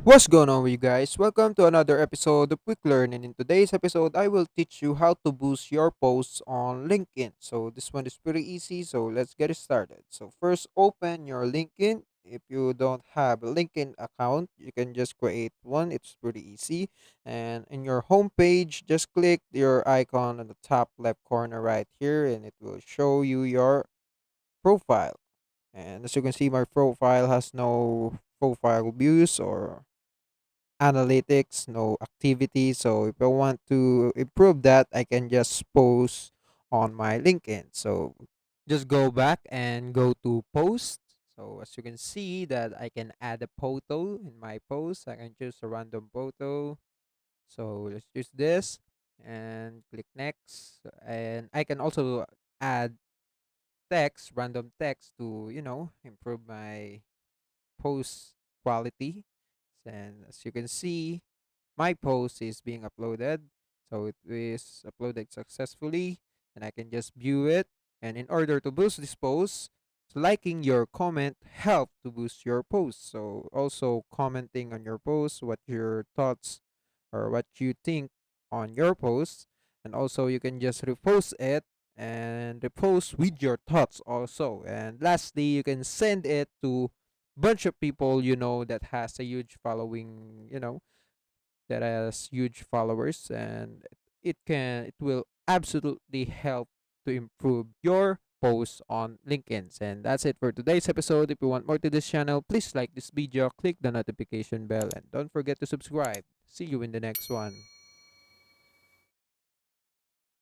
What's going on with you guys? Welcome to another episode of Quick Learn. And in today's episode, I will teach you how to boost your posts on LinkedIn. So this one is pretty easy. So let's get it started. So first, open your LinkedIn. If you don't have a LinkedIn account, you can just create one. It's pretty easy. And in your homepage, just click your icon on the top left corner right here, and it will show you your profile. And as you can see, my profile has no profile views or analytics, no activity. So if I want to improve that, I can just post on my LinkedIn. So just go back and go to post. So as you can see that I can add a photo in my post. I can choose a random photo. So let's choose this and click next. And I can also add text, random text to, improve my post quality. And as you can see, my post is being uploaded. So it is uploaded successfully and I can just view it. And in order to boost this post, liking your comment help to boost your post. So also commenting on your post, what your thoughts or what you think on your post. And also you can just repost it and repost with your thoughts also. And lastly, you can send it to bunch of people that has a huge following, that has huge followers, and it will absolutely help to improve your posts on LinkedIn. And that's it for today's episode. If you want more to this channel, please like this video, click the notification bell, and don't forget to subscribe. See you in the next one.